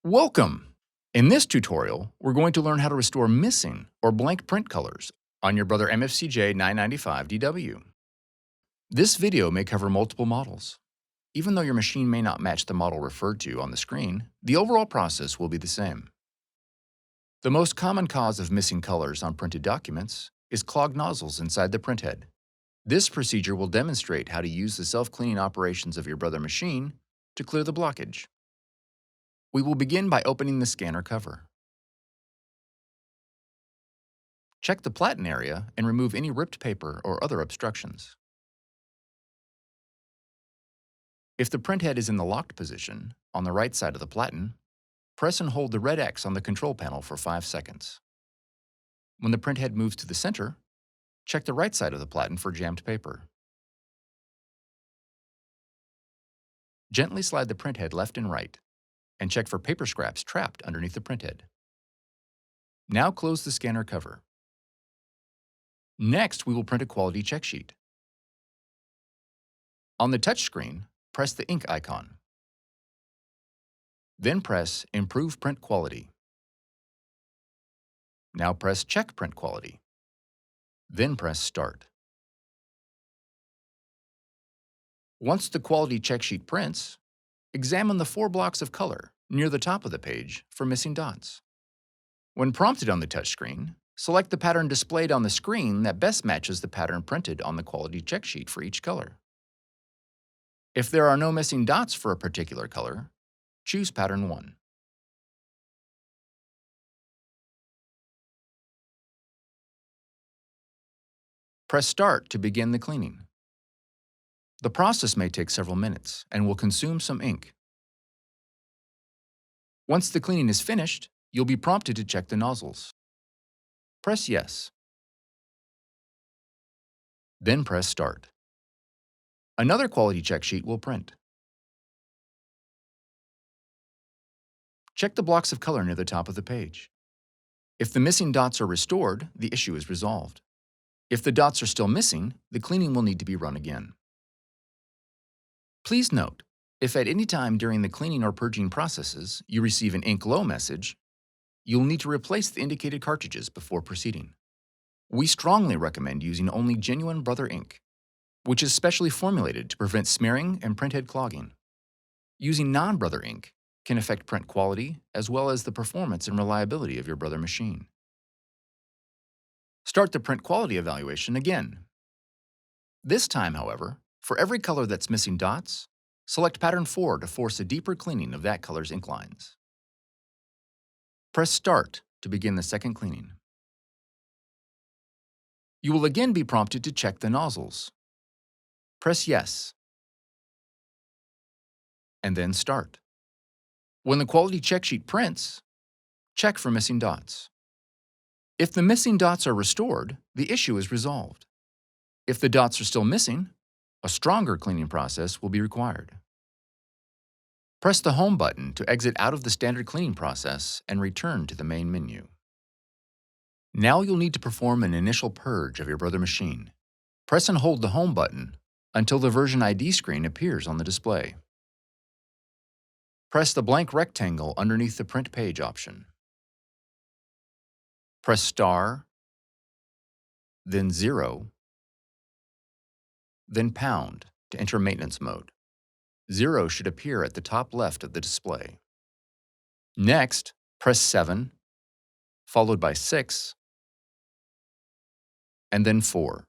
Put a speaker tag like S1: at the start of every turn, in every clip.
S1: Welcome! In this tutorial, we're going to learn how to restore missing or blank print colors on your Brother MFC-J995DW. This video may cover multiple models. Even though your machine may not match the model referred to on the screen, the overall process will be the same. The most common cause of missing colors on printed documents is clogged nozzles inside the printhead. This procedure will demonstrate how to use the self-cleaning operations of your Brother machine to clear the blockage. We will begin by opening the scanner cover. Check the platen area and remove any ripped paper or other obstructions. If the printhead is in the locked position, on the right side of the platen, press and hold the red X on the control panel for 5 seconds. When the printhead moves to the center, check the right side of the platen for jammed paper. Gently slide the printhead left and right, and check for paper scraps trapped underneath the printhead. Now close the scanner cover. Next, we will print a quality check sheet. On the touch screen, press the ink icon. Then press Improve Print Quality. Now press Check Print Quality. Then press Start. Once the quality check sheet prints, examine the 4 blocks of color near the top of the page for missing dots. When prompted on the touchscreen, select the pattern displayed on the screen that best matches the pattern printed on the quality check sheet for each color. If there are no missing dots for a particular color, choose Pattern 1. Press Start to begin the cleaning. The process may take several minutes and will consume some ink. Once the cleaning is finished, you'll be prompted to check the nozzles. Press Yes. Then press Start. Another quality check sheet will print. Check the blocks of color near the top of the page. If the missing dots are restored, the issue is resolved. If the dots are still missing, the cleaning will need to be run again. Please note, if at any time during the cleaning or purging processes you receive an ink low message, you'll need to replace the indicated cartridges before proceeding. We strongly recommend using only genuine Brother ink, which is specially formulated to prevent smearing and printhead clogging. Using non-Brother ink can affect print quality as well as the performance and reliability of your Brother machine. Start the print quality evaluation again. This time, however, for every color that's missing dots, select Pattern 4 to force a deeper cleaning of that color's ink lines. Press Start to begin the second cleaning. You will again be prompted to check the nozzles. Press Yes, and then Start. When the quality check sheet prints, check for missing dots. If the missing dots are restored, the issue is resolved. If the dots are still missing, a stronger cleaning process will be required. Press the Home button to exit out of the standard cleaning process and return to the main menu. Now you'll need to perform an initial purge of your Brother machine. Press and hold the Home button until the version ID screen appears on the display. Press the blank rectangle underneath the Print Page option. Press star, then 0, then pound to enter maintenance mode. 0 should appear at the top left of the display. Next, press 7, followed by 6, and then 4.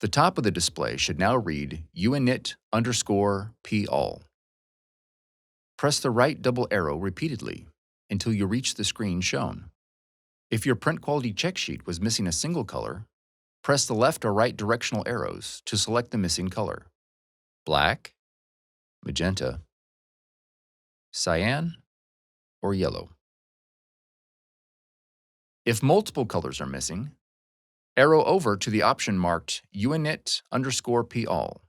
S1: The top of the display should now read unit_p_all. Press the right double arrow repeatedly until you reach the screen shown. If your print quality check sheet was missing a single color, press the left or right directional arrows to select the missing color: black, magenta, cyan, or yellow. If multiple colors are missing, arrow over to the option marked unit_p_all.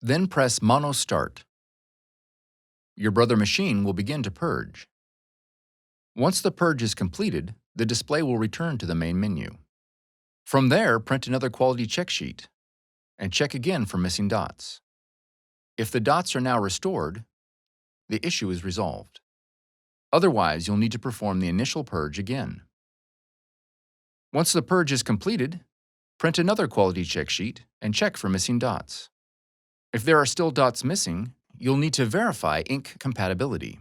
S1: Then press Mono Start. Your Brother machine will begin to purge. Once the purge is completed, the display will return to the main menu. From there, print another quality check sheet and check again for missing dots. If the dots are now restored, the issue is resolved. Otherwise, you'll need to perform the initial purge again. Once the purge is completed, print another quality check sheet and check for missing dots. If there are still dots missing, you'll need to verify ink compatibility.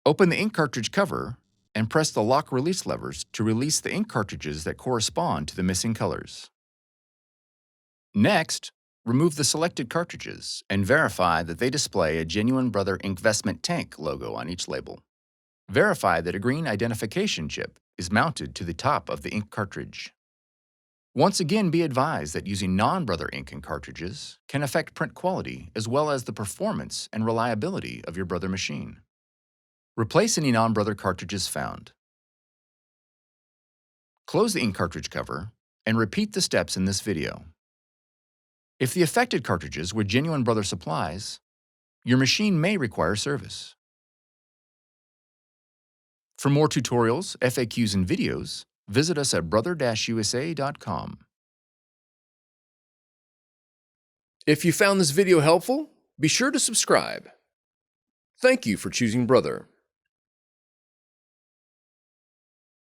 S1: Open the ink cartridge cover and press the lock-release levers to release the ink cartridges that correspond to the missing colors. Next, remove the selected cartridges and verify that they display a genuine Brother Inkvestment Tank logo on each label. Verify that a green identification chip is mounted to the top of the ink cartridge. Once again, be advised that using non-Brother ink and cartridges can affect print quality as well as the performance and reliability of your Brother machine. Replace any non-Brother cartridges found. Close the ink cartridge cover and repeat the steps in this video. If the affected cartridges were genuine Brother supplies, your machine may require service. For more tutorials, FAQs, and videos, visit us at brother-usa.com. If you found this video helpful, be sure to subscribe. Thank you for choosing Brother.